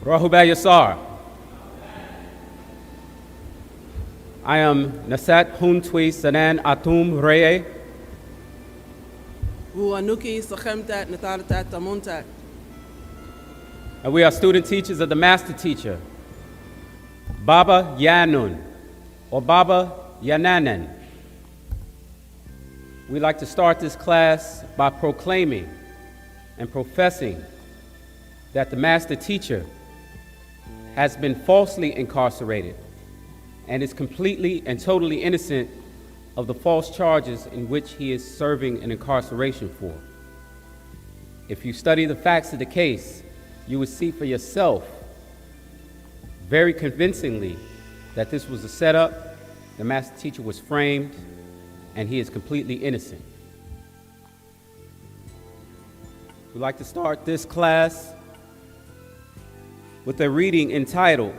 Rahubay Yasar. I am Nysut, Huntwy, Sanan, Atum-Rayay. Sakhamtat, Nadjartat, Amuntat. And we are student teachers of the master teacher, Baba Yanun, or Baba Yananan. We like to start this class by proclaiming and professing that the master teacher has been falsely incarcerated and is completely and totally innocent of the false charges in which he is serving an incarceration for. If you study the facts of the case, you would see for yourself very convincingly that this was a setup, the master teacher was framed, and he is completely innocent. We'd like to start this class with a reading entitled,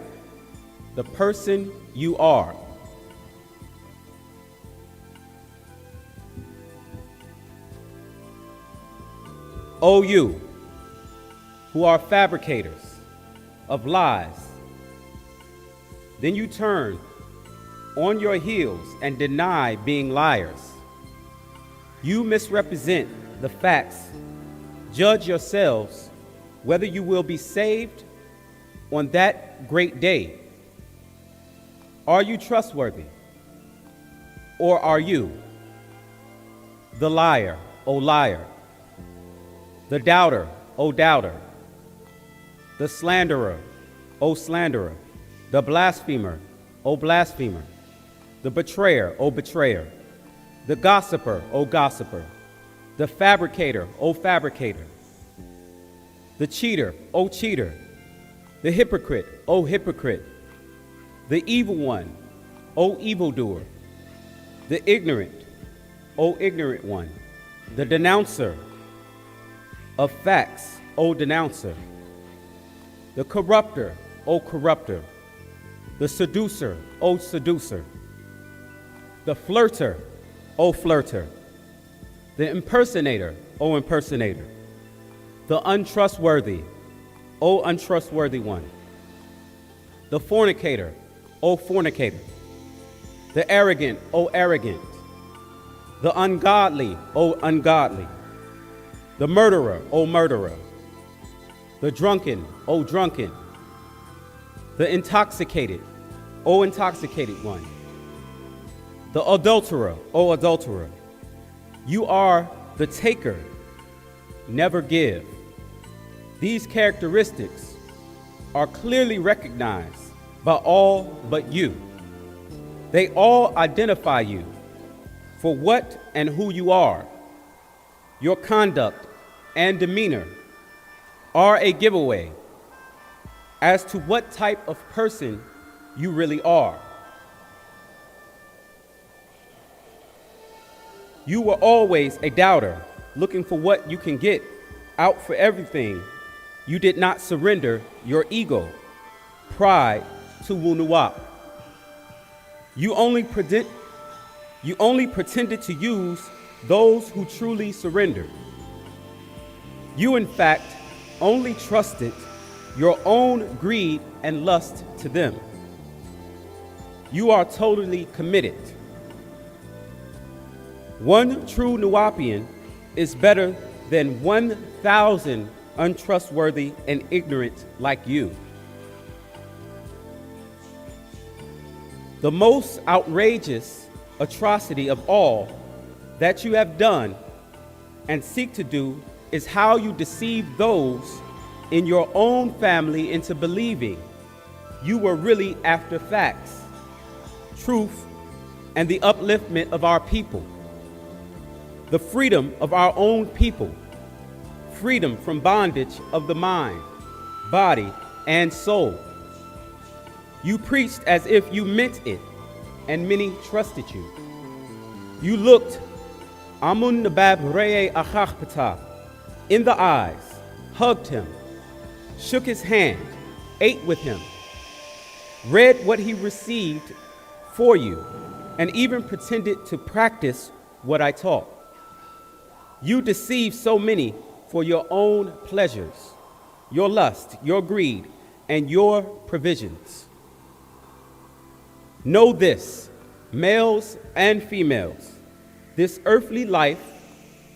"The Person You Are." O you, who are fabricators of lies, then you turn on your heels and deny being liars. You misrepresent the facts. Judge yourselves whether you will be saved on that great day. Are you trustworthy? Or are you the liar, O liar, the doubter, O doubter, the slanderer, O slanderer, the blasphemer, O blasphemer, the betrayer, O betrayer, the gossiper, O gossiper, the fabricator, O fabricator, the cheater, O cheater, the hypocrite, O hypocrite, the evil one, O evildoer, the ignorant, O ignorant one, the denouncer of facts, O denouncer, the corrupter, O corrupter, the seducer, O seducer, the flirter, O flirter, the impersonator, O impersonator, the untrustworthy, O untrustworthy one, the fornicator, O fornicator, the arrogant, O arrogant, the ungodly, O ungodly, the murderer, O murderer, the drunken, O drunken, the intoxicated, O intoxicated one, the adulterer, O adulterer. You are the taker, never give. These characteristics are clearly recognized by all but you. They all identify you for what and who you are. Your conduct and demeanor are a giveaway as to what type of person you really are. You were always a doubter, looking for what you can get, out for everything. You did not surrender your ego, pride to Wu-Sabat. You only pretended to use those who truly surrendered. You, in fact, only trusted your own greed and lust to them. You are totally committed. One true Nuwapian is better than 1,000 untrustworthy and ignorant like you. The most outrageous atrocity of all that you have done and seek to do is how you deceive those in your own family into believing you were really after facts, truth, and the upliftment of our people, the freedom of our own people, freedom from bondage of the mind, body, and soul. You preached as if you meant it, and many trusted you. You looked Atum-Rayay in the eyes, hugged him, shook his hand, ate with him, read what he received for you, and even pretended to practice what I taught. You deceived so many for your own pleasures, your lust, your greed, and your provisions. Know this, males and females, this earthly life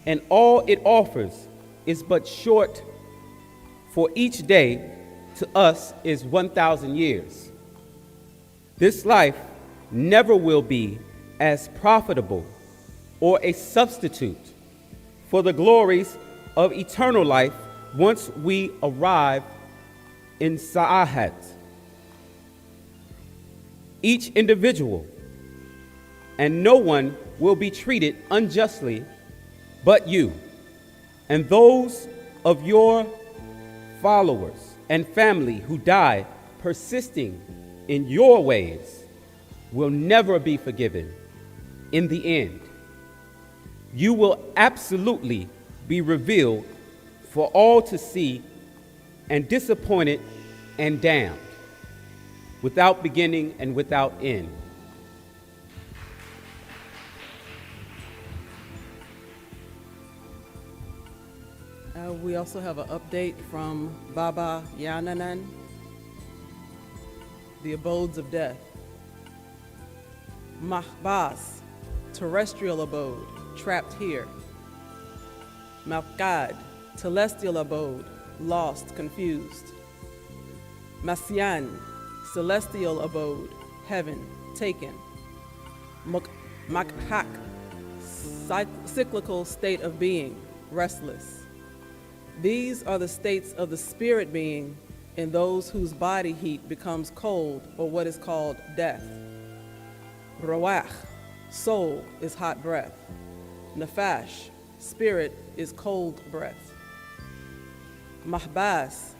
and all it offers is but short, for each day to us is 1,000 years. This life never will be as profitable or a substitute for the glories of eternal life once we arrive in Sa'ahat. Each individual, and no one will be treated unjustly but you, and those of your followers and family who die persisting in your ways will never be forgiven. In the end, you will absolutely be revealed for all to see, and disappointed and damned, without beginning and without end. We also have an update from Baba Yananan, the abodes of death. Mahbas, terrestrial abode, trapped here. Mafqad, celestial abode, lost, confused. Masyan, celestial abode, heaven, taken. Makhak, cyclical state of being, restless. These are the states of the spirit being in those whose body heat becomes cold, or what is called death. Rawah, soul, is hot breath. Nafash, spirit, is cold breath. Mahbas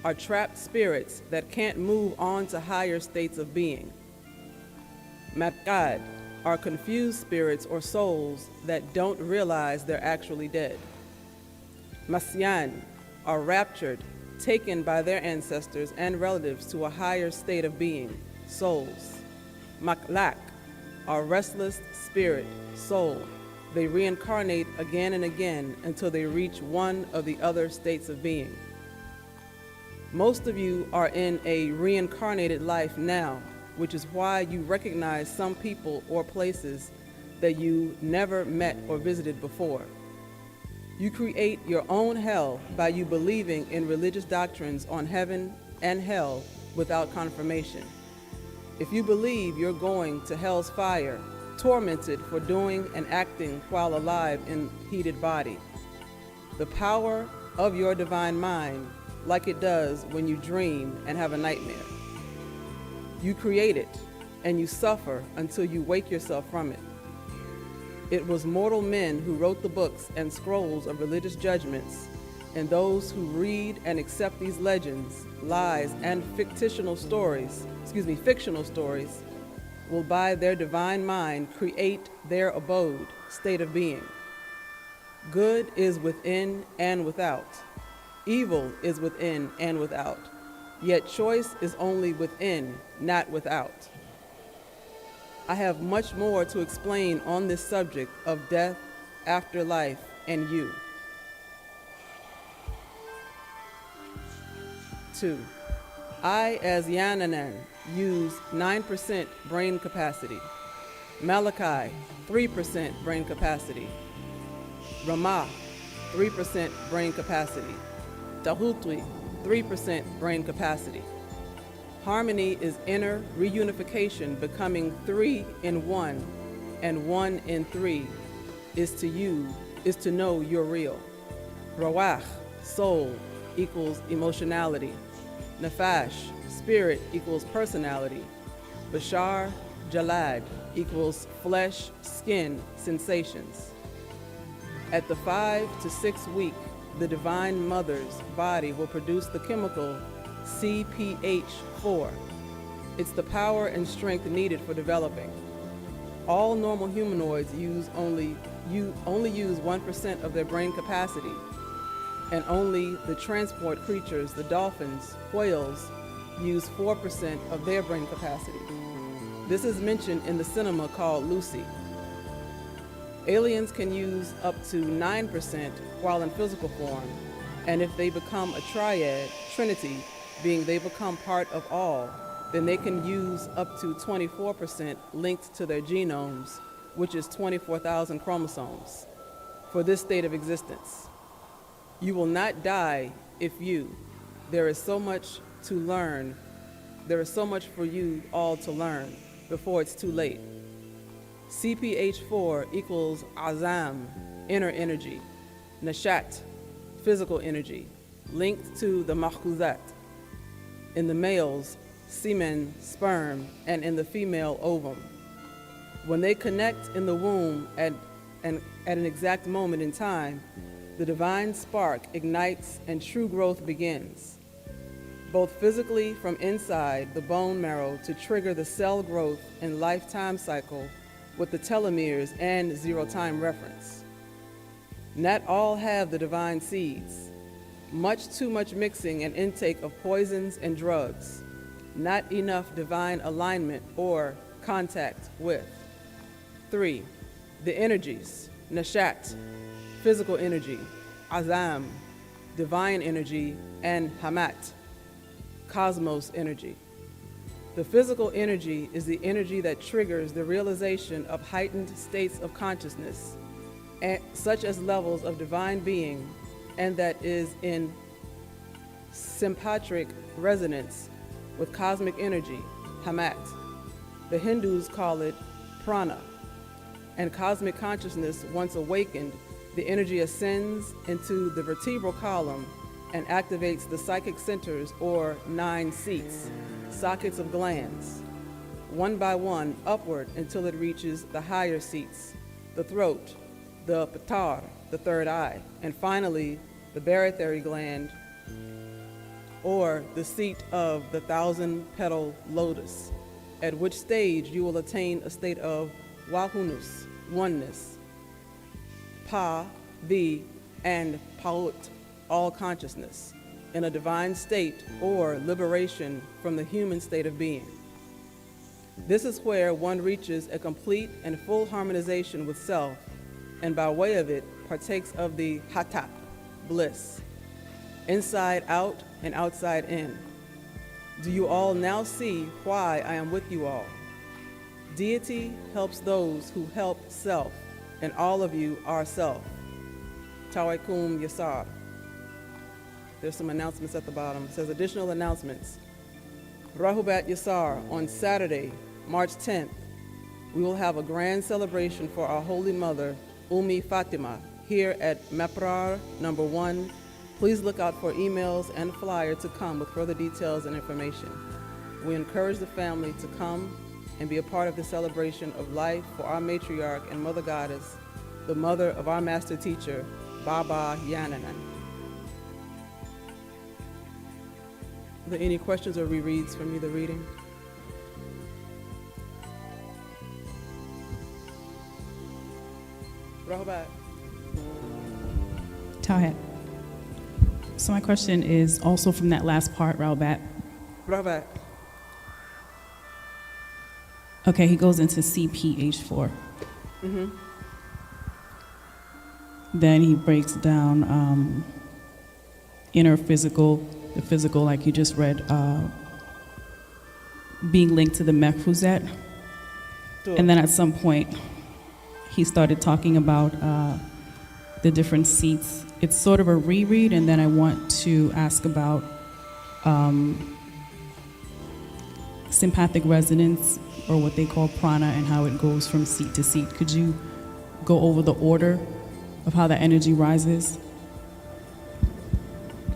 are trapped spirits that can't move on to higher states of being. Mafqad are confused spirits or souls that don't realize they're actually dead. Masyan are raptured, taken by their ancestors and relatives to a higher state of being, souls. Maklak are restless spirit, soul. They reincarnate again and again until they reach one of the other states of being. Most of you are in a reincarnated life now, which is why you recognize some people or places that you never met or visited before. You create your own hell by you believing in religious doctrines on heaven and hell without confirmation. If you believe you're going to hell's fire, tormented for doing and acting while alive in heated body, the power of your divine mind, like it does when you dream and have a nightmare. You create it and you suffer until you wake yourself from it. It was mortal men who wrote the books and scrolls of religious judgments, and those who read and accept these legends, lies, and fictional stories will by their divine mind create their abode, state of being. Good is within and without. Evil is within and without. Yet choice is only within, not without. I have much more to explain on this subject of death, afterlife, and you. 2. I, as Yananan, use 9% brain capacity. Malachi, 3% brain capacity. Ramah, 3% brain capacity. Tahutwi, 3% brain capacity. Harmony is inner reunification, becoming 3 in 1 and 1 in 3 is to know you're real. Rawah, soul, equals emotionality. Nafash, spirit, equals personality. Bashar, Jalad, equals flesh, skin, sensations. At the 5 to 6 week, the Divine Mother's body will produce the chemical CPH4. It's the power and strength needed for developing. All normal humanoids only use 1% of their brain capacity, and only the transport creatures, the dolphins, whales, use 4% of their brain capacity. This is mentioned in the cinema called Lucy. Aliens can use up to 9% while in physical form, and if they become a triad, trinity, being they become part of all, then they can use up to 24% linked to their genomes, which is 24,000 chromosomes, for this state of existence. You will not die if you. There is so much to learn. There is so much for you all to learn before it's too late. CPH4 equals Azam, inner energy, Nysut, physical energy, linked to the Mahkuzat. In the males, semen, sperm, and in the female, ovum. When they connect in the womb at an exact moment in time, the divine spark ignites and true growth begins, both physically from inside the bone marrow to trigger the cell growth and lifetime cycle with the telomeres and zero-time reference. Not all have the divine seeds. Much too much mixing and intake of poisons and drugs. Not enough divine alignment or contact with. 3. The energies, Nysut, physical energy, Azam, divine energy, and Hamat, cosmos energy. The physical energy is the energy that triggers the realization of heightened states of consciousness, such as levels of divine being, and that is in sympatric resonance with cosmic energy, Hamat. The Hindus call it prana. And cosmic consciousness, once awakened, the energy ascends into the vertebral column and activates the psychic centers, or 9 seats, sockets of glands, one by one upward until it reaches the higher seats, the throat, the Panther, the third eye, and finally the barytheric gland, or the seat of the 1,000-petal lotus, at which stage you will attain a state of Wahunus, oneness, Pa, the, and Paut, all consciousness, in a divine state or liberation from the human state of being. This is where one reaches a complete and full harmonization with self, and by way of it partakes of the Hatat, bliss, inside out and outside in. Do you all now see why I am with you all? Deity helps those who help self, and all of you are self. Tawaikum Yasar. There's some announcements at the bottom. It says additional announcements. Rahubat Yasar, on Saturday, March 10th, we will have a grand celebration for our Holy Mother, Fatima, here at Maprar number 1. Please look out for emails and flyer to come with further details and information. We encourage the family to come and be a part of the celebration of life for our matriarch and mother goddess, the mother of our master teacher, Baba Yananan. Are there any questions or rereads from either reading? Rahubat. Tawhet. So my question is also from that last part, Rahubat. Rahubat. Okay, he goes into CPH4. Mm-hmm. Then he breaks down inner physical, the physical, like you just read, being linked to the Mekfuzet. Sure. And then at some point, he started talking about the different seats. It's sort of a reread, and then I want to ask about sympathetic resonance, or what they call prana, and how it goes from seat to seat. Could you go over the order of how the energy rises?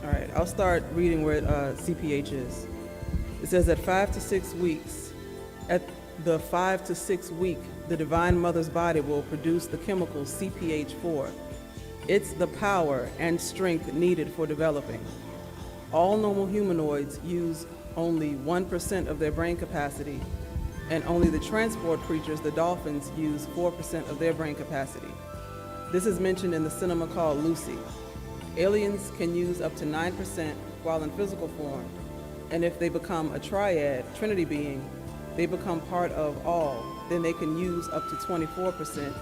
All right, I'll start reading where CPH is. It says at 5 to 6 weeks, at the 5 to 6 week, the Divine Mother's body will produce the chemical CPH4. It's the power and strength needed for developing. All normal humanoids use only 1% of their brain capacity, and only the transport creatures, the dolphins, use 4% of their brain capacity. This is mentioned in the cinema called Lucy. Aliens can use up to 9% while in physical form, and if they become a triad, Trinity being, they become part of all, then they can use up to 24%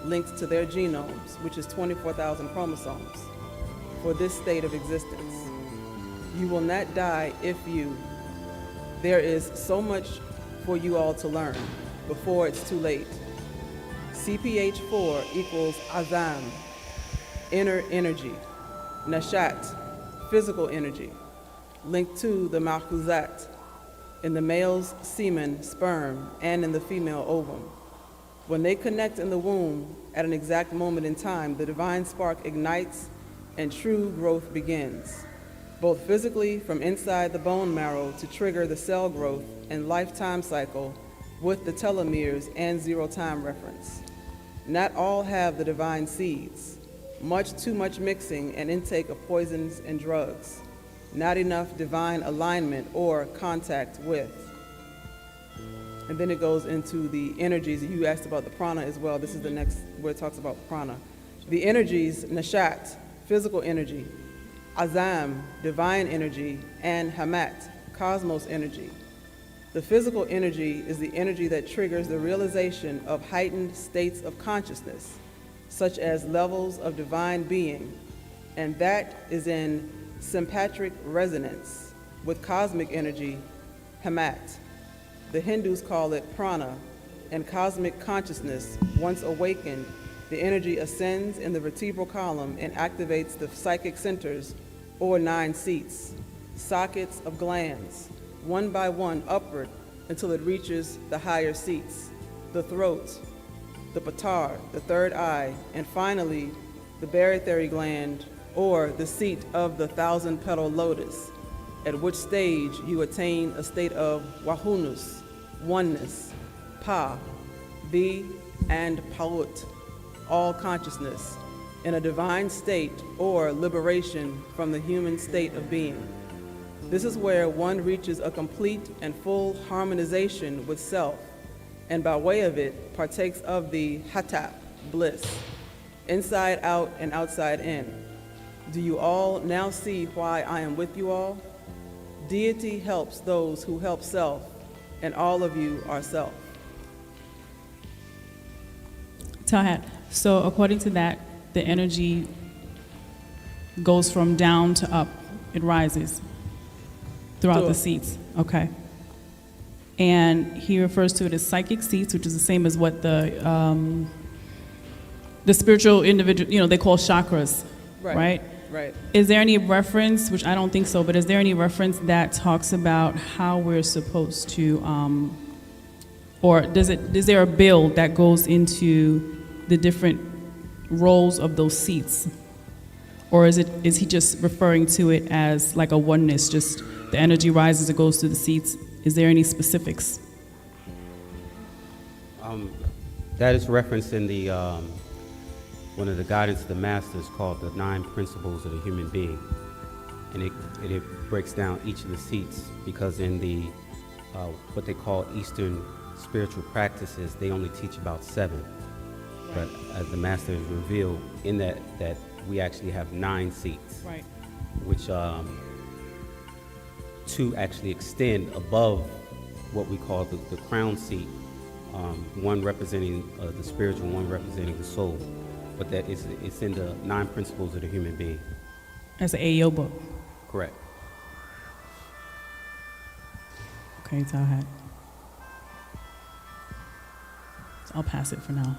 linked to their genomes, which is 24,000 chromosomes, for this state of existence. You will not die if you. There is so much for you all to learn before it's too late. CPH4 equals Azam, inner energy. Nysut, physical energy, linked to the Malchuzat, in the male's semen, sperm, and in the female ovum. When they connect in the womb at an exact moment in time, the divine spark ignites and true growth begins, both physically from inside the bone marrow to trigger the cell growth and lifetime cycle with the telomeres and zero time reference. Not all have the divine seeds. Much too much mixing and intake of poisons and drugs. Not enough divine alignment or contact with. And then it goes into the energies. You asked about the prana as well. This is the next where it talks about prana. The energies, Nysut, physical energy, Azam, divine energy, and Hamat, cosmos energy. The physical energy is the energy that triggers the realization of heightened states of consciousness, such as levels of divine being, and that is in sympatric resonance with cosmic energy, Hamat. The Hindus call it prana, and cosmic consciousness, once awakened, the energy ascends in the vertebral column and activates the psychic centers, or 9 seats, sockets of glands, one by one upward until it reaches the higher seats, the throat, the patar, the third eye, and finally the barytheric gland, or the seat of the 1,000-petal lotus, at which stage you attain a state of wahunus, oneness, pa, be, and paut, all consciousness, in a divine state or liberation from the human state of being. This is where one reaches a complete and full harmonization with self, and by way of it partakes of the hatap, bliss, inside out and outside in. Do you all now see why I am with you all? Deity helps those who help self, and all of you are self. Tahat. So according to that, the energy goes from down to up. It rises throughout the seats. Okay. And he refers to it as psychic seats, which is the same as what the spiritual individual, they call chakras, right? Right. Is there any reference, which I don't think so, but is there any reference that talks about how we're supposed to, or is there a build that goes into the different roles of those seats? Or is he just referring to it as like a oneness, just the energy rises, it goes to the seats? Is there any specifics? That is referenced in the one of the guidance of the masters called the 9 principles of the human being, and it breaks down each of the seats, because in the what they call Eastern spiritual practices, they only teach about 7. Right. But as the master has revealed in that we actually have 9 seats, right, which 2 actually extend above what we call the crown seat, one representing the spiritual, one representing the soul. But that it's in the 9 principles of the human being. As an AO book? Correct. Okay, Tahat. So I'll pass it for now.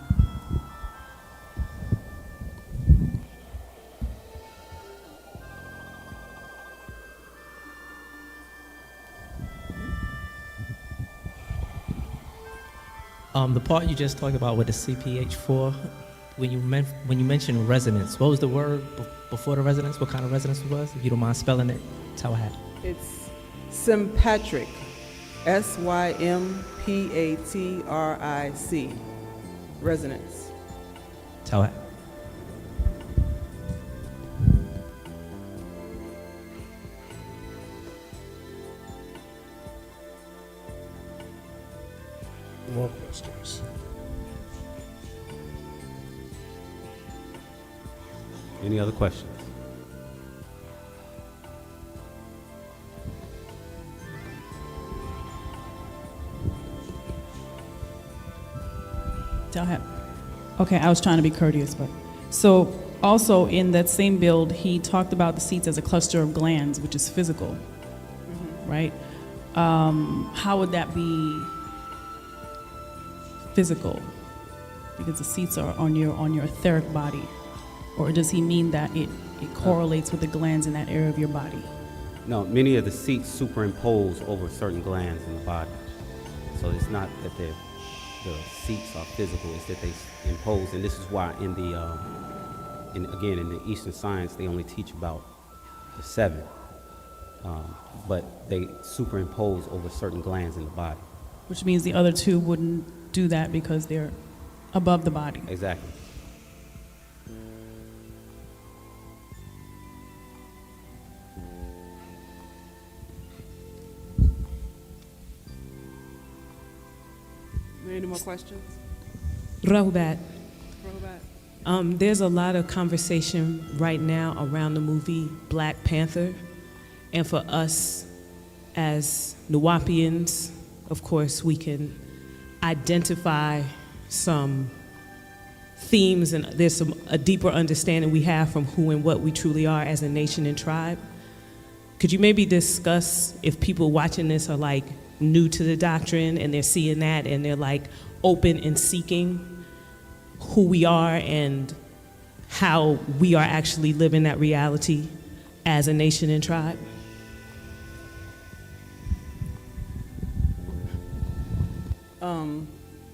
The part you just talked about with the CPH4, when you mentioned resonance, what was the word before the resonance? What kind of resonance it was? If you don't mind spelling it, Tawahat. It's sympatric, sympatric, resonance. Tawahat. More questions? Any other questions? Tahat. Okay, I was trying to be courteous, but so also in that same build, he talked about the seats as a cluster of glands, which is physical, right? How would that be physical? Because the seats are on your etheric body, or does he mean that it correlates with the glands in that area of your body? No, many of the seats superimpose over certain glands in the body. So it's not that the seats are physical, it's that they impose, and this is why in the Eastern science, they only teach about the 7. But they superimpose over certain glands in the body. Which means the other 2 wouldn't do that because they're above the body. Exactly. Any more questions? Rahubat. Robot? There's a lot of conversation right now around the movie Black Panther. And for us as Nuwapians, of course, we can identify some themes, and there's a deeper understanding we have from who and what we truly are as a nation and tribe. Could you maybe discuss if people watching this are like new to the doctrine and they're seeing that and they're like open and seeking who we are and how we are actually living that reality as a nation and tribe?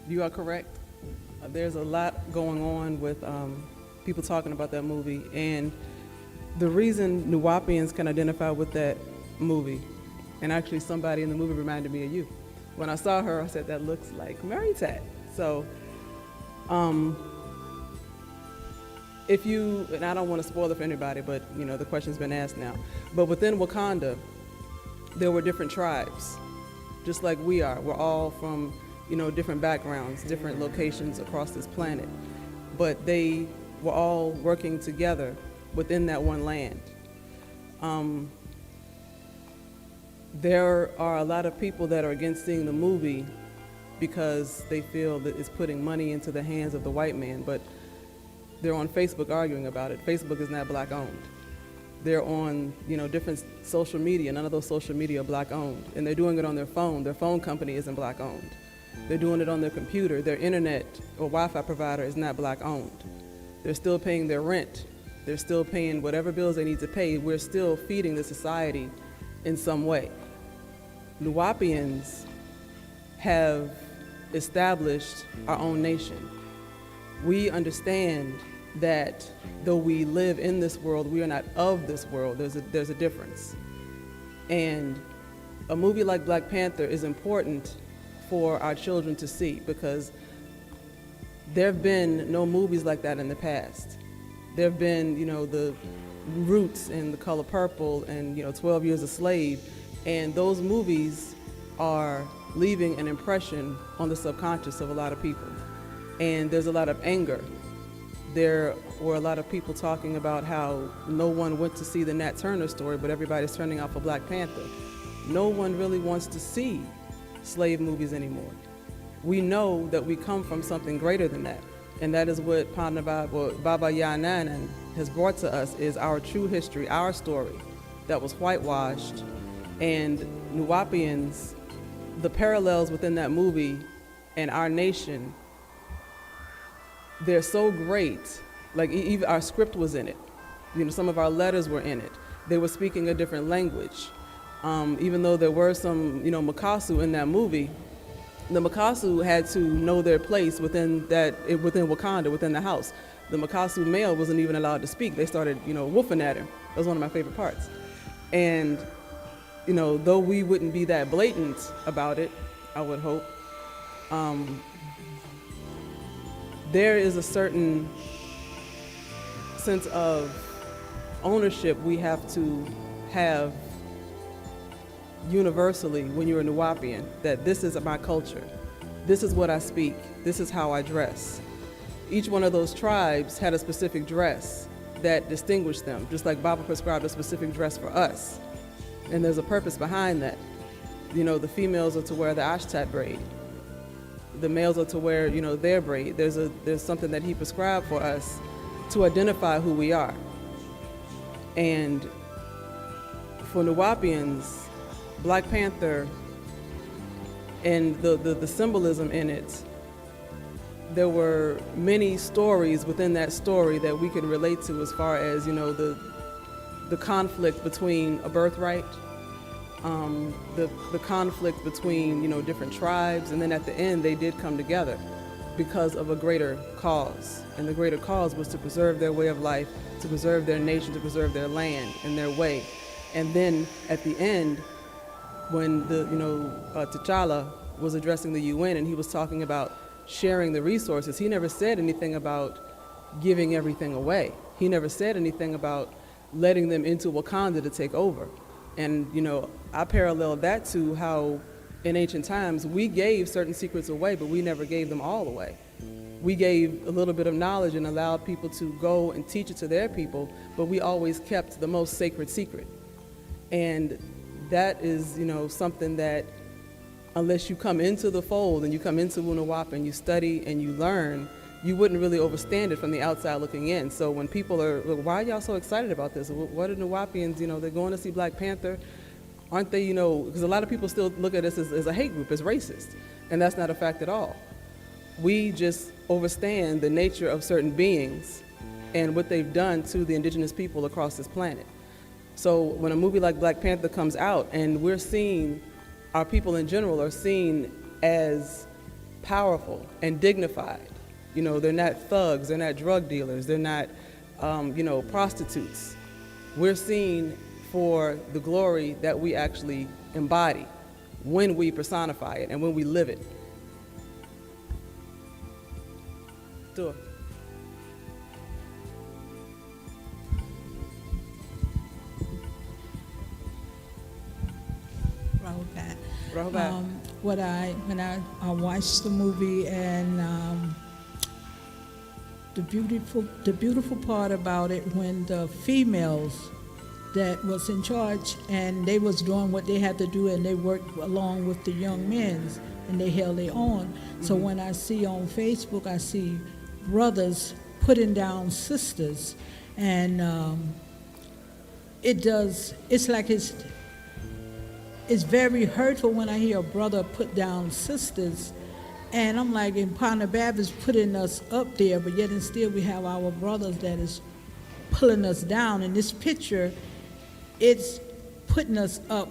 You are correct. There's a lot going on with people talking about that movie, and the reason Nuwapians can identify with that movie, and actually somebody in the movie reminded me of you. When I saw her, I said, that looks like Nysuttat. So, if you, and I don't want to spoil it for anybody, but you know, the question's been asked now, but within Wakanda, there were different tribes, just like we are. We're all from, you know, different backgrounds, different locations across this planet, but they were all working together within that one land. There are a lot of people that are against seeing the movie because they feel that it's putting money into the hands of the white man, but they're on Facebook arguing about it. Facebook is not black owned. They're on, you know, different social media. None of those social media are black owned, and they're doing it on their phone. Their phone company isn't black owned. They're doing it on their computer. Their internet or Wi-Fi provider is not black owned. They're still paying their rent. They're still paying whatever bills they need to pay. We're still feeding the society in some way. Nuwapians have established our own nation. We understand that though we live in this world, we are not of this world. There's a difference. And a movie like Black Panther is important for our children to see, because there have been no movies like that in the past. There have been, you know, the Roots and The Color Purple and, you know, 12 Years a Slave, and those movies are leaving an impression on the subconscious of a lot of people. And there's a lot of anger. There were a lot of people talking about how no one went to see the Nat Turner story, but everybody's turning out for Black Panther. No one really wants to see slave movies anymore. We know that we come from something greater than that, and that is what Baba Yanan has brought to us, is our true history, our story that was whitewashed. And Nuwapians, the parallels within that movie and our nation, they're so great. Like, even our script was in it. You know, some of our letters were in it. They were speaking a different language. Even though there were some, you know, Makasu in that movie, the Makasu had to know their place within Wakanda, within the house. The Makasu male wasn't even allowed to speak. They started, you know, woofing at him. That was one of my favorite parts. And, you know, though we wouldn't be that blatant about it, I would hope, there is a certain sense of ownership we have to have universally when you're a Nuwapian, that this is my culture, this is what I speak, this is how I dress. Each one of those tribes had a specific dress that distinguished them, just like Baba prescribed a specific dress for us. And there's a purpose behind that. You know, the females are to wear the Ashtat braid. The males are to wear, you know, their braid. There's something that he prescribed for us to identify who we are. And for Nuwaubians, Black Panther and the symbolism in it, there were many stories within that story that we could relate to, as far as, you know, the conflict between a birthright, the conflict between, you know, different tribes, and then at the end they did come together because of a greater cause. And the greater cause was to preserve their way of life, to preserve their nation, to preserve their land and their way. And then at the end, when T'Challa was addressing the UN and he was talking about sharing the resources, he never said anything about giving everything away. He never said anything about letting them into Wakanda to take over. And, you know, I parallel that to how in ancient times we gave certain secrets away, but we never gave them all away. We gave a little bit of knowledge and allowed people to go and teach it to their people, but we always kept the most sacred secret. And that is, you know, something that unless you come into the fold and you come into Wunuwap and you study and you learn, you wouldn't really understand it from the outside looking in. So when people are, why are y'all so excited about this? What are Nuwaubians, you know, they're going to see Black Panther. Aren't they, you know, because a lot of people still look at us as a hate group, as racist. And that's not a fact at all. We just understand the nature of certain beings and what they've done to the indigenous people across this planet. So when a movie like Black Panther comes out and we're seeing, our people in general are seen as powerful and dignified. You know, they're not thugs, they're not drug dealers, they're not, you know, prostitutes. We're seen for the glory that we actually embody when we personify it and when we live it. Do it. Rahubat. When I watched the movie, and the beautiful part about it, when the females that was in charge and they was doing what they had to do and they worked along with the young men and they held their own. Mm-hmm. So when I see on Facebook, I see brothers putting down sisters, and it's like it's very hurtful when I hear a brother put down sisters, and I'm like, in Panther Baptist putting us up there, but yet and still we have our brothers that is pulling us down. In this picture, it's putting us up,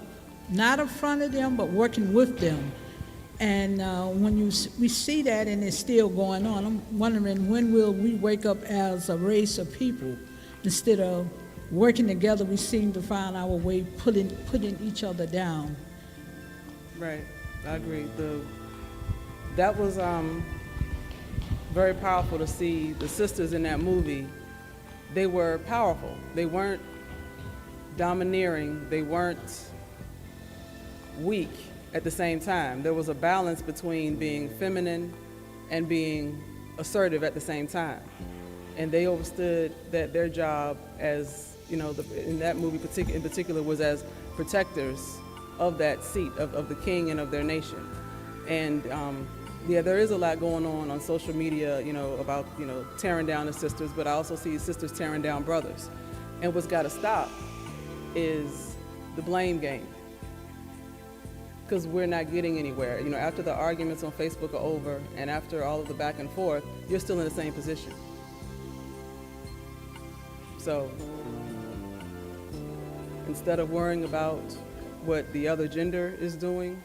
not in front of them, but working with them. And when we see that and it's still going on, I'm wondering, when will we wake up as a race of people? Instead of working together, we seem to find our way putting each other down. Right, I agree. That was very powerful to see the sisters in that movie. They were powerful. They weren't domineering. They weren't weak at the same time. There was a balance between being feminine and being assertive at the same time. And they understood that their job as, you know, in that movie in particular was as protectors of that seat, of the king and of their nation. And yeah, there is a lot going on social media, you know, about, you know, tearing down the sisters, but I also see sisters tearing down brothers. And what's got to stop is the blame game, because we're not getting anywhere. You know, after the arguments on Facebook are over and after all of the back and forth, you're still in the same position. So instead of worrying about what the other gender is doing,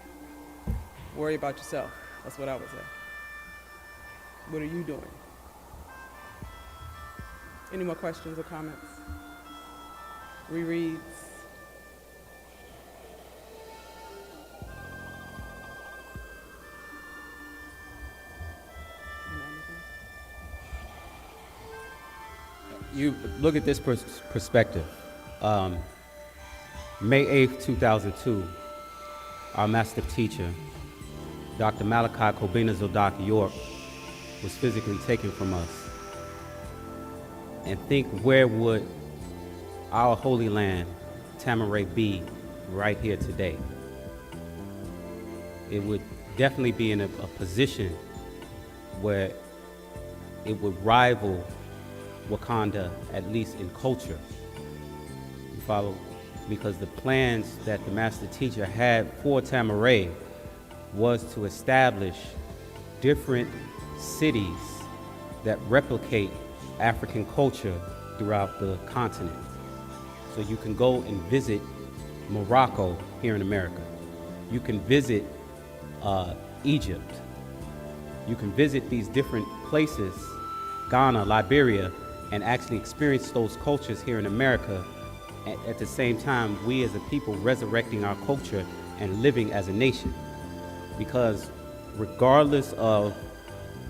worry about yourself. That's what I would say. What are you doing? Any more questions or comments? Rereads? You look at this perspective. May 8th, 2002, our master teacher, Dr. Malachi Kobina Zodak York, was physically taken from us. And think, where would our holy land, Atum-Rayay, be right here today? It would definitely be in a position where it would rival Wakanda, at least in culture. You follow? Because the plans that the master teacher had for Atum-Rayay was to establish different cities that replicate African culture throughout the continent. So you can go and visit Morocco here in America. You can visit Egypt. You can visit these different places, Ghana, Liberia, and actually experience those cultures here in America. At the same time, we as a people resurrecting our culture and living as a nation. Because regardless of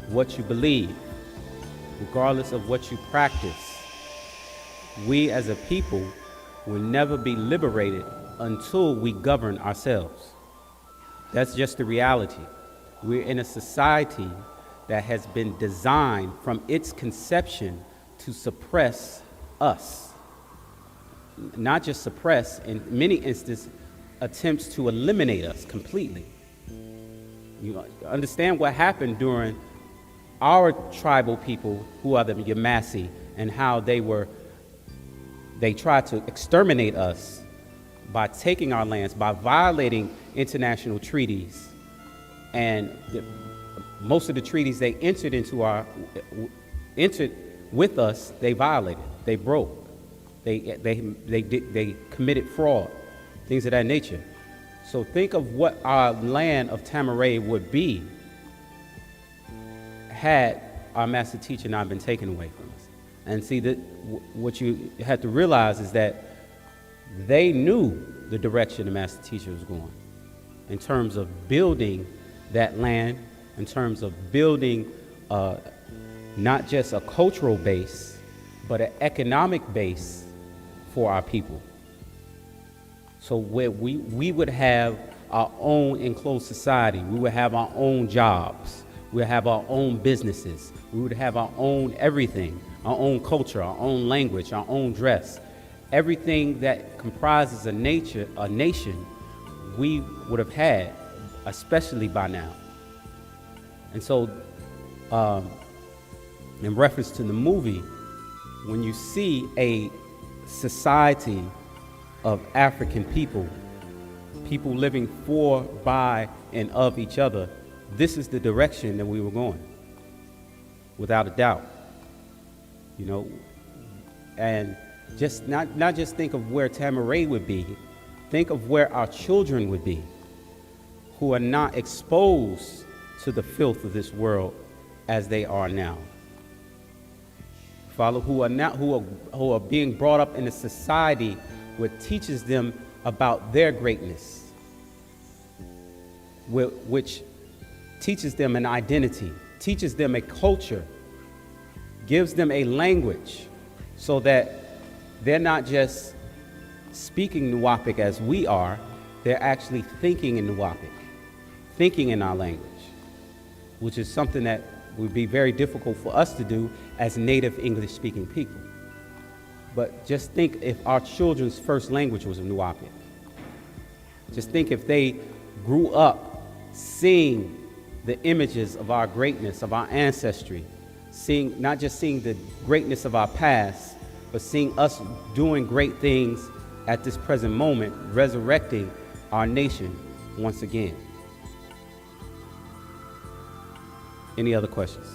what you believe, regardless of what you practice, we as a people will never be liberated until we govern ourselves. That's just the reality. We're in a society that has been designed from its conception to suppress us. Not just suppress, in many instances, attempts to eliminate us completely. You understand what happened during our tribal people, who are the Yamasi, and how they tried to exterminate us by taking our lands, by violating international treaties. And most of the treaties they entered with us, they violated, they broke. They committed fraud, things of that nature. So think of what our land of Atum-Rayay would be had our master teacher not been taken away from us. And see, that what you have to realize is that they knew the direction the master teacher was going in terms of building that land, in terms of building not just a cultural base, but an economic base for our people. So where we would have our own enclosed society, we would have our own jobs, we would have our own businesses, we would have our own everything, our own culture, our own language, our own dress. Everything that comprises a nation, we would have had, especially by now. And so, in reference to the movie, when you see a society of African people living for, by, and of each other, this is the direction that we were going, without a doubt. You know, and just not just think of where Atum-Rayay would be, think of where our children would be, who are not exposed to the filth of this world as they are now. Follow, who are being brought up in a society which teaches them about their greatness, which teaches them an identity, teaches them a culture, gives them a language, so that they're not just speaking Nuwapic as we are, they're actually thinking in Nuwapic, thinking in our language, which is something that would be very difficult for us to do as native English-speaking people. But just think if our children's first language was Nuwapic. Just think if they grew up seeing the images of our greatness, of our ancestry, not just seeing the greatness of our past, but seeing us doing great things at this present moment, resurrecting our nation once again. Any other questions?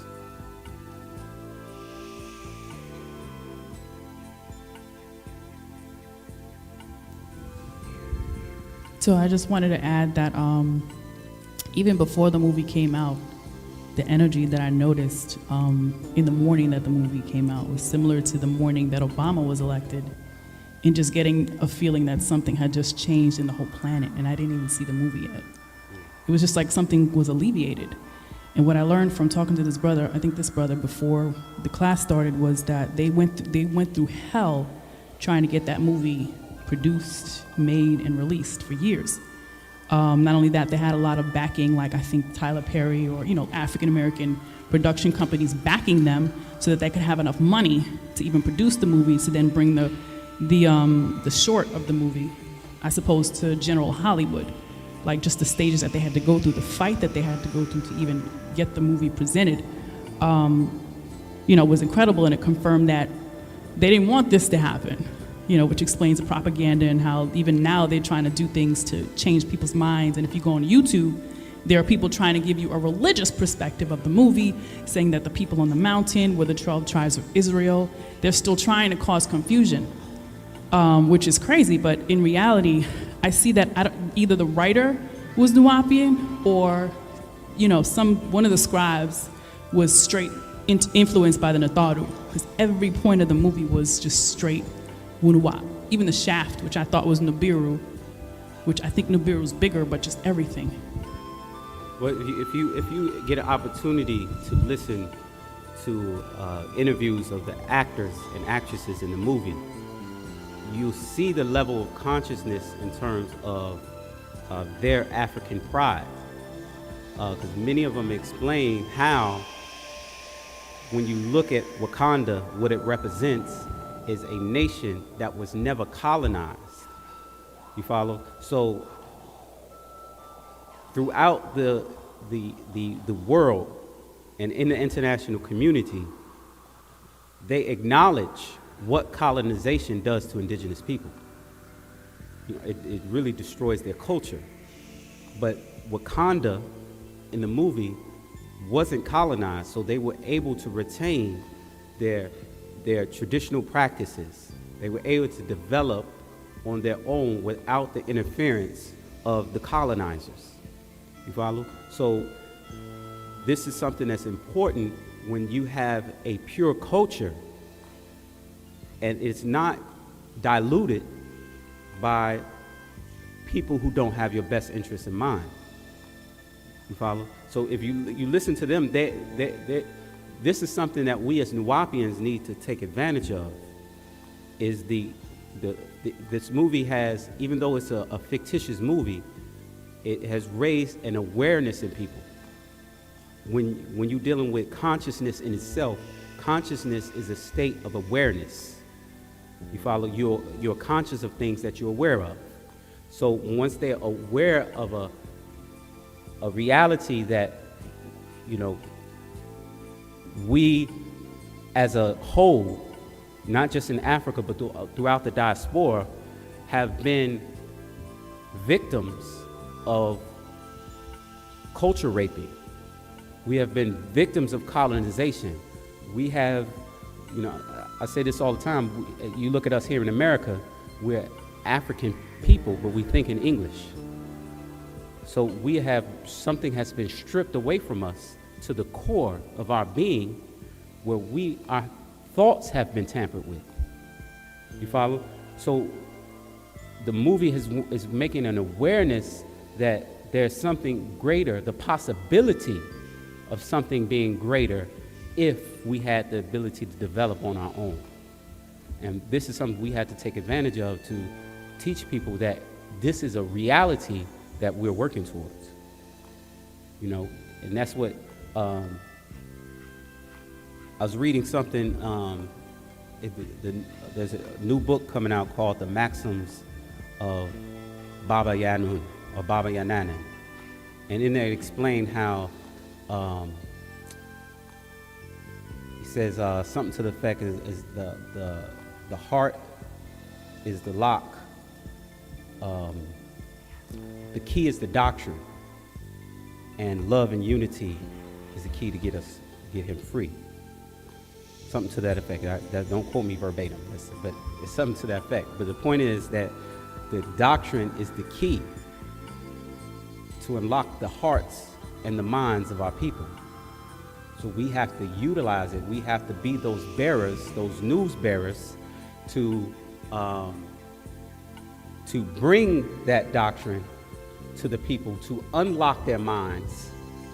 So I just wanted to add that even before the movie came out, the energy that I noticed in the morning that the movie came out was similar to the morning that Obama was elected, and just getting a feeling that something had just changed in the whole planet, and I didn't even see the movie yet. It was just like something was alleviated. And what I learned from talking to this brother, I think this brother before the class started, was that they went through hell trying to get that movie produced, made, and released for years. Not only that, they had a lot of backing, like I think Tyler Perry or African-American production companies backing them so that they could have enough money to even produce the movie, to then bring the short of the movie, I suppose, to general Hollywood. Like just the stages that they had to go through, the fight that they had to go through to even get the movie presented. was incredible, and it confirmed that they didn't want this to happen, which explains the propaganda and how even now they're trying to do things to change people's minds. And if you go on YouTube, there are people trying to give you a religious perspective of the movie, saying that the people on the mountain were the 12 tribes of Israel. They're still trying to cause confusion, which is crazy. But in reality, I see that either the writer was Nuwapian or, one of the scribes was straight influenced by the Natharu, because every point of the movie was just straight Wunuwap. Even the shaft, which I thought was Nibiru, which I think Nibiru's bigger, but just everything. Well, if you get an opportunity to listen to interviews of the actors and actresses in the movie, you'll see the level of consciousness in terms of their African pride. Because many of them explain how, when you look at Wakanda, what it represents is a nation that was never colonized. You follow? So throughout the world and in the international community, they acknowledge what colonization does to indigenous people. It really destroys their culture. But Wakanda in the movie wasn't colonized, so they were able to retain their traditional practices. They were able to develop on their own without the interference of the colonizers. You follow? So this is something that's important when you have a pure culture and it's not diluted by people who don't have your best interests in mind. You follow? So if you listen to them, this is something that we as Nuwapians need to take advantage of. Is this movie has, even though it's a fictitious movie, it has raised an awareness in people. When you're dealing with consciousness in itself, consciousness is a state of awareness. You follow? You're conscious of things that you're aware of. So once they're aware of a reality that, we as a whole, not just in Africa, but throughout the diaspora, have been victims of culture raping. We have been victims of colonization. We have, I say this all the time, you look at us here in America, we're African people, but we think in English. So something has been stripped away from us to the core of our being, where our thoughts have been tampered with. You follow? So the movie is making an awareness that there's something greater, the possibility of something being greater if we had the ability to develop on our own. And this is something we had to take advantage of to teach people that this is a reality that we're working towards. And that's what I was reading something. There's a new book coming out called The Maxims of Baba Yanun or Baba Yananan, and in there it explained how he says something to the effect is the heart is the lock. The key is the doctrine, and love and unity is the key to get him free. Something to that effect. Don't quote me verbatim, but it's something to that effect. But the point is that the doctrine is the key to unlock the hearts and the minds of our people. So we have to utilize it. We have to be those bearers, those news bearers, to bring that doctrine to the people, to unlock their minds,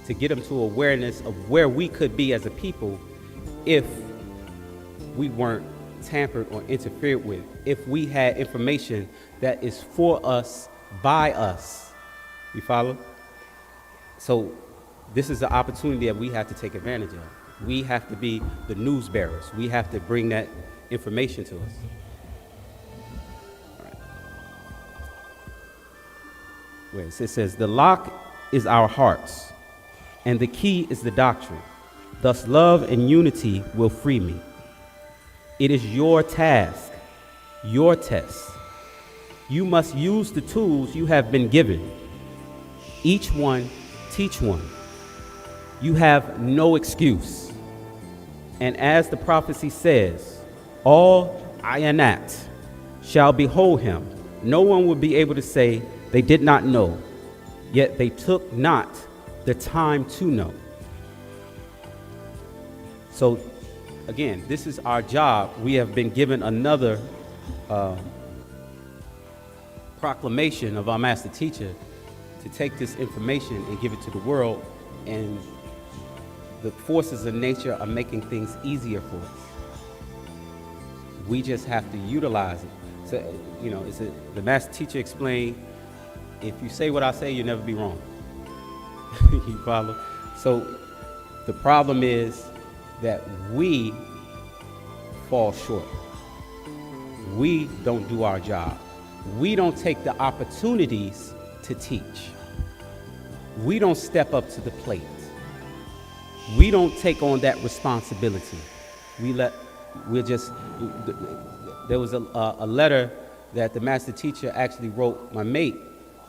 to get them to awareness of where we could be as a people if we weren't tampered or interfered with, if we had information that is for us, by us. You follow? So this is the opportunity that we have to take advantage of. We have to be the news bearers. We have to bring that information to us. It says, the lock is our hearts, and the key is the doctrine. Thus love and unity will free me. It is your task, your test. You must use the tools you have been given. Each one teach one. You have no excuse. And as the prophecy says, all Ayanat shall behold him. No one will be able to say they did not know, yet they took not the time to know. So again, this is our job. We have been given another proclamation of our master teacher to take this information and give it to the world, and the forces of nature are making things easier for us. We just have to utilize it. So, you know, the master teacher explained, if you say what I say, you'll never be wrong. You follow? So the problem is that we fall short. We don't do our job. We don't take the opportunities to teach. We don't step up to the plate. We don't take on that responsibility. There was a letter that the master teacher actually wrote my mate,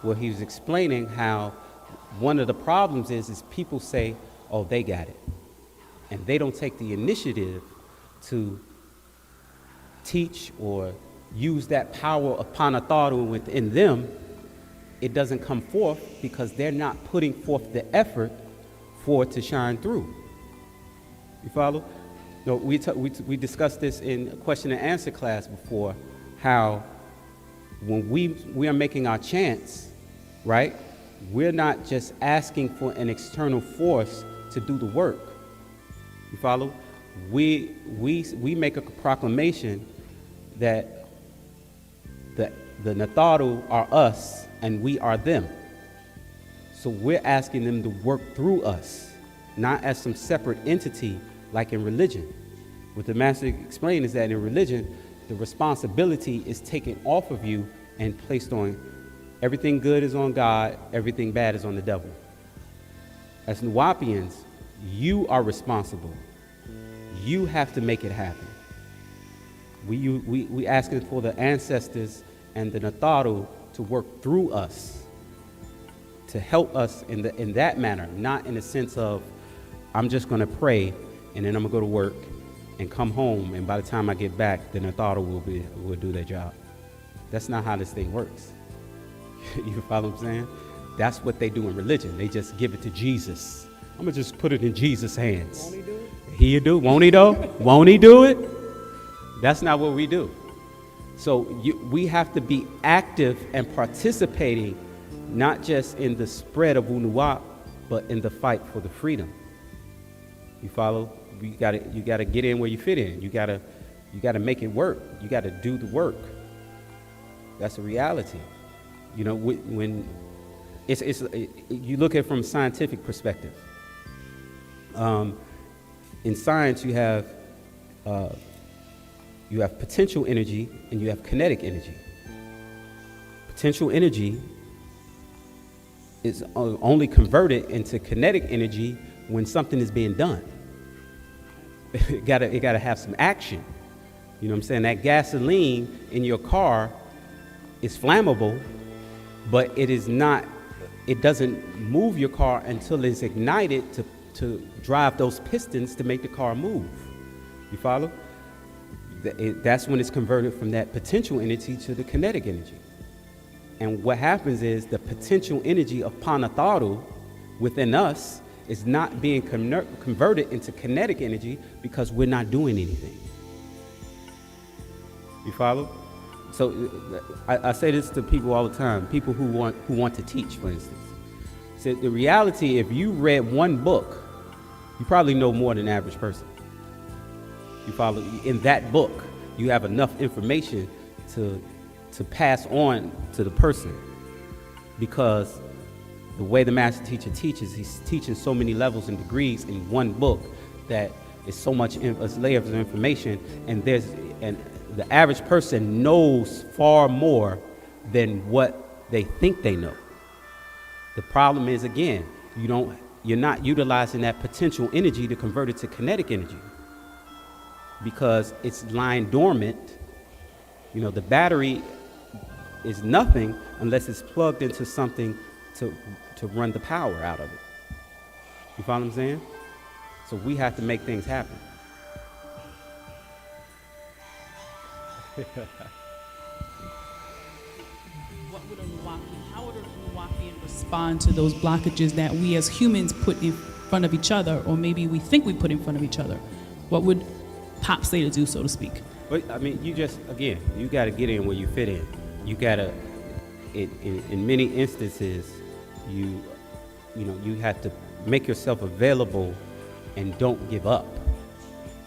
where he was explaining how one of the problems is people say, oh, they got it. And they don't take the initiative to teach or use that power upon authority within them. It doesn't come forth because they're not putting forth the effort for it to shine through. You follow? No, we discussed this in question and answer class before, how when we are making our chants, right, we're not just asking for an external force to do the work. You follow? We make a proclamation that the Natharu are us and we are them. So we're asking them to work through us, not as some separate entity like in religion. What the master explained is that in religion, the responsibility is taken off of you and placed on everything good is on God, everything bad is on the devil. As Nuwapians, you are responsible. You have to make it happen. We asking for the ancestors and the Natharu to work through us, to help us in that manner, not in the sense of I'm just going to pray and then I'm going to go to work and come home, and by the time I get back, the Natharu will do their job. That's not how this thing works. You follow what I'm saying? That's what they do in religion. They just give it to Jesus. I'm going to just put it in Jesus' hands. Won't he do it? He'll do. Won't he though? Won't he do it? That's not what we do. So we have to be active and participating, not just in the spread of Wunuwap, but in the fight for the freedom. You follow? You gotta get in where you fit in. You gotta make it work. You gotta do the work. That's a reality. You know, when you look at it from a scientific perspective. In science, you have potential energy and you have kinetic energy. Potential energy is only converted into kinetic energy when something is being done. It gotta have some action. You know what I'm saying? That gasoline in your car is flammable, but it doesn't move your car until it's ignited to drive those pistons to make the car move. You follow? That's when it's converted from that potential energy to the kinetic energy. And what happens is the potential energy of Panatharu within us is not being converted into kinetic energy because we're not doing anything. You follow? So I say this to people all the time, people who want to teach, for instance. So the reality, if you read one book, you probably know more than the average person. You follow? In that book, you have enough information to pass on to the person, because the way the master teacher teaches, he's teaching so many levels and degrees in one book that is so much layers of information, and the average person knows far more than what they think they know. The problem is, again, you don't you're not utilizing that potential energy to convert it to kinetic energy because it's lying dormant. You know, the battery is nothing unless it's plugged into something to run the power out of it. You follow what I'm saying? So we have to make things happen. What would a Nuwaubian, how would a Nuwaubian respond to those blockages that we as humans put in front of each other, or maybe we think we put in front of each other? What would Pop say to do, so to speak? But I mean, you just, again, you got to get in where you fit in. You got to, in many instances, you have to make yourself available and don't give up.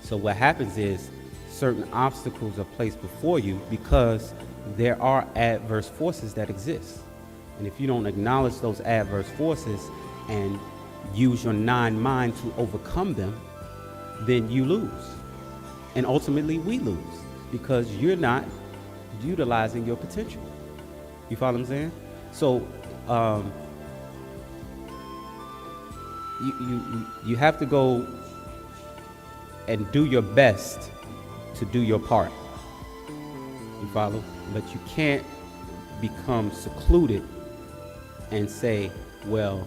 So what happens is certain obstacles are placed before you because there are adverse forces that exist. And if you don't acknowledge those adverse forces and use your mind to overcome them, then you lose. And ultimately we lose because you're not utilizing your potential. You follow what I'm saying? So you have to go and do your best to do your part. You follow? But you can't become secluded and say, well,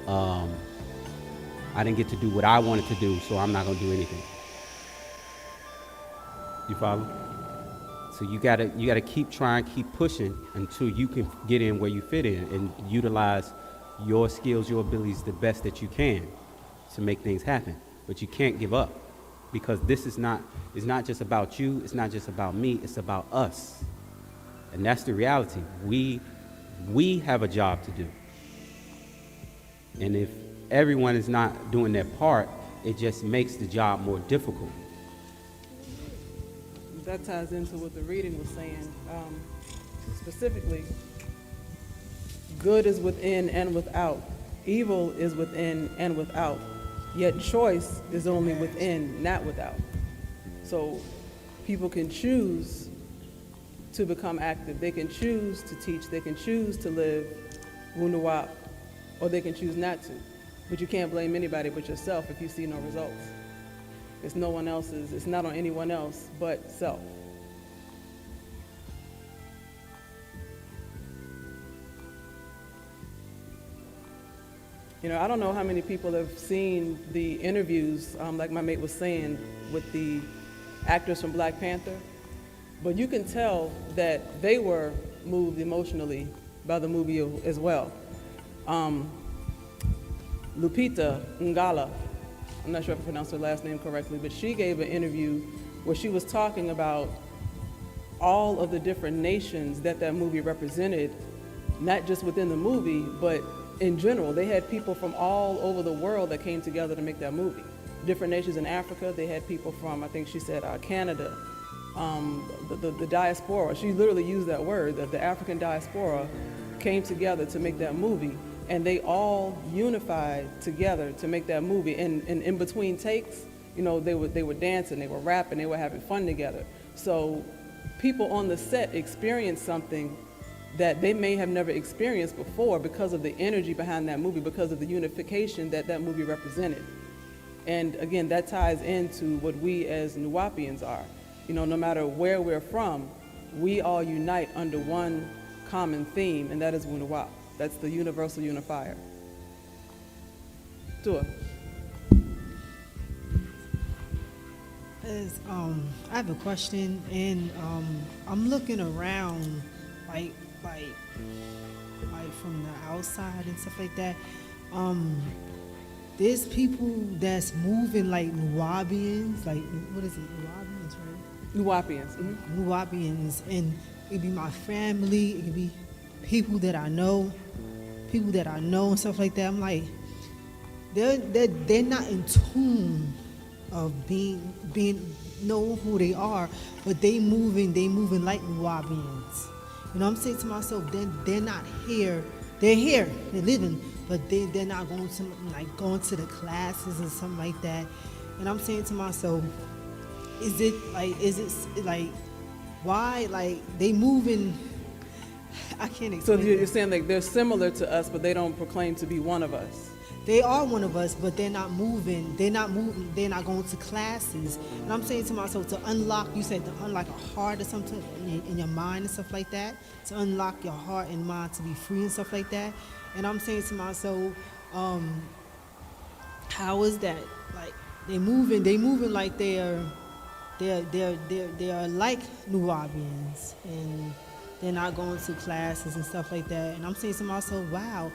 I didn't get to do what I wanted to do, so I'm not going to do anything. You follow? So you gotta keep trying, keep pushing until you can get in where you fit in and utilize your skills, your abilities the best that you can to make things happen. But you can't give up because this is not just about you, it's not just about me, it's about us. And that's the reality. We have a job to do. And if everyone is not doing their part, it just makes the job more difficult. That ties into what the reading was saying. Specifically, good is within and without. Evil is within and without. Yet choice is only within, not without. So people can choose to become active. They can choose to teach. They can choose to live Wu-Nuwap, or they can choose not to. But you can't blame anybody but yourself if you see no results. It's no one else's, it's not on anyone else but self. You know, I don't know how many people have seen the interviews, like my mate was saying, with the actors from Black Panther, but you can tell that they were moved emotionally by the movie as well. Lupita Ngala, I'm not sure if I pronounced her last name correctly, but she gave an interview where she was talking about all of the different nations that movie represented, not just within the movie, but in general. They had people from all over the world that came together to make that movie. Different nations in Africa, they had people from, I think she said, Canada, the diaspora. She literally used that word, that the African diaspora came together to make that movie. And they all unified together to make that movie. And in between takes, you know, they were dancing, they were rapping, they were having fun together. So people on the set experienced something that they may have never experienced before because of the energy behind that movie, because of the unification that movie represented. And again, that ties into what we as Nuwaubians are. You know, no matter where we're from, we all unite under one common theme, and that is Wu-Nuwap. That's the universal unifier. Dua. I have a question, and I'm looking around, like from the outside and stuff like that. There's people that's moving like Nuwaubians, like what is it, Nuwaubians, right? Nuwaubians. Mm-hmm. Nuwaubians, and it could be my family, it could be people that I know and stuff like that. I'm like, they're not in tune of being know who they are, but they moving like Nuwaubians. You know what I'm saying to myself, they're not here. They're here, they're living, but they're not going to the classes and something like that. And I'm saying to myself, is it like why, like, they moving? I can't explain. So you're saying like they're similar to us, but they don't proclaim to be one of us. they are one of us, but they're not moving. They're not moving. They're not going to classes. And I'm saying to myself, to unlock, you said to unlock a heart or something in your mind and stuff like that, to unlock your heart and mind to be free and stuff like that. And I'm saying to myself, how is that? Like, they moving like they're like Nuwabians, and they're not going to classes and stuff like that. And I'm saying to myself, wow,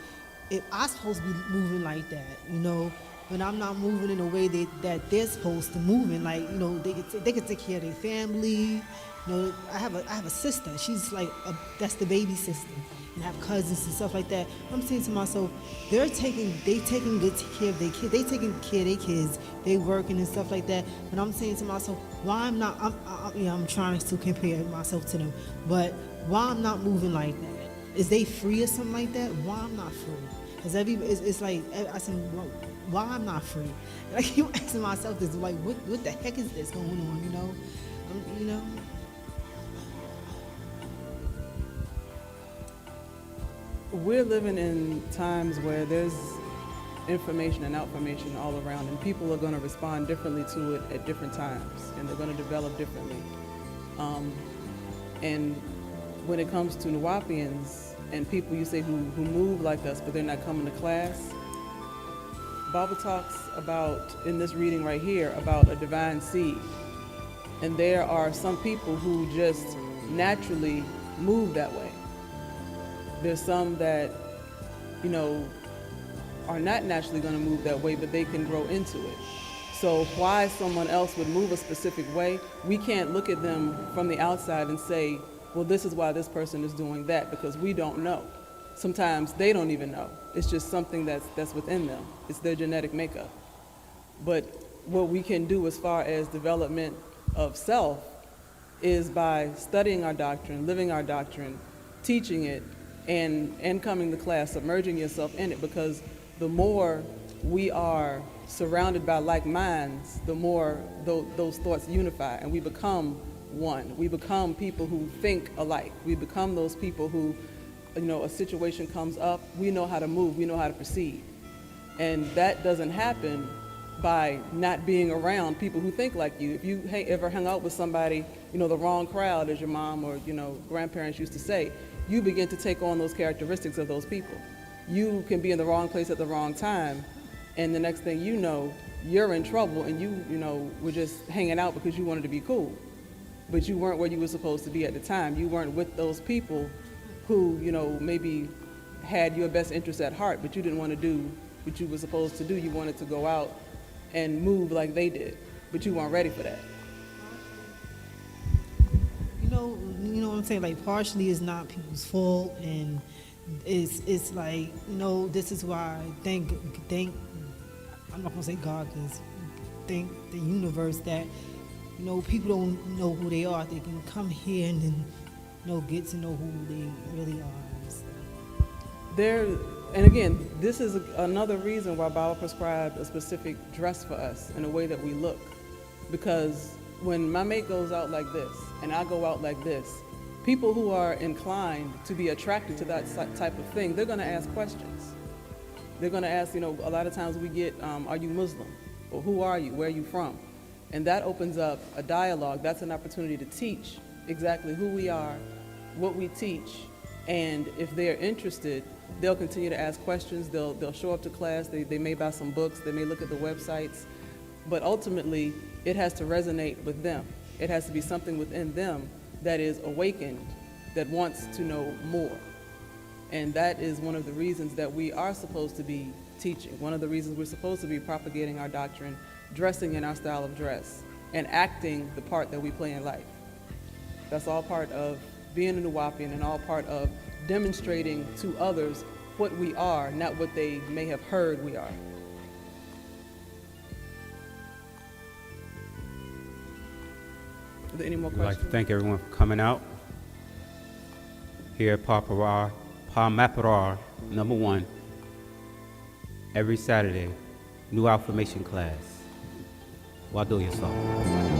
if I'm supposed to be moving like that, you know, but I'm not moving in a way that they're supposed to move in. Like, you know, they can take care of their family. You know, I have a sister. She's like that's the baby sister, and I have cousins and stuff like that. I'm saying to myself, they taking good care of their kids. They taking care of their kids. They working and stuff like that. But I'm saying to myself, why I'm not? I'm trying to compare myself to them, but why I'm not moving like that? Is they free or something like that? Why I'm not free? Because it's like I said, why I'm not free? And I keep asking myself this, like, what the heck is this going on? You know, you know. We're living in times where there's information and outformation all around, and people are going to respond differently to it at different times, and they're going to develop differently. And when it comes to Nuwapians and people you say who move like us, but they're not coming to class, Bible talks about, in this reading right here, about a divine seed. And there are some people who just naturally move that way. There's some that, you know, are not naturally going to move that way, but they can grow into it. So why someone else would move a specific way, we can't look at them from the outside and say, well, this is why this person is doing that, because we don't know. Sometimes they don't even know. It's just something that's within them. It's their genetic makeup. But what we can do as far as development of self is by studying our doctrine, living our doctrine, teaching it, and coming to class, submerging yourself in it, because the more we are surrounded by like minds, the more those thoughts unify, and we become one. We become people who think alike. We become those people who, you know, a situation comes up, we know how to move, we know how to proceed. And that doesn't happen by not being around people who think like you. If you ever hung out with somebody, you know, the wrong crowd, as your mom or, you know, grandparents used to say, you begin to take on those characteristics of those people. You can be in the wrong place at the wrong time, and the next thing you know, you're in trouble, and you know, were just hanging out because you wanted to be cool. But you weren't where you were supposed to be at the time. You weren't with those people who, you know, maybe had your best interest at heart, but you didn't want to do what you were supposed to do. You wanted to go out and move like they did, but you weren't ready for that. You know what I'm saying? Like, partially it's not people's fault, and it's like, you know, this is why I thank I'm not gonna say God, because thank the universe that, you know, people don't know who they are. They can come here and then, you know, get to know who they really are. And again, this is another reason why Bible prescribed a specific dress for us in a way that we look. Because when my mate goes out like this, and I go out like this, people who are inclined to be attracted to that type of thing, they're gonna ask questions. They're gonna ask, you know, a lot of times we get, are you Muslim? Or who are you? Where are you from? And that opens up a dialogue. That's an opportunity to teach exactly who we are, what we teach, and if they're interested, they'll continue to ask questions. They'll show up to class. They may buy some books. They may look at the websites. But ultimately, it has to resonate with them. It has to be something within them that is awakened, that wants to know more. And that is one of the reasons that we are supposed to be teaching. One of the reasons we're supposed to be propagating our doctrine, dressing in our style of dress, and acting the part that we play in life. That's all part of being a Nuwapian, and all part of demonstrating to others what we are, not what they may have heard we are. Are there any more I'd questions? like to thank everyone for coming out here at Maparar number 1, every Saturday, new Outformation class. Wado yourself.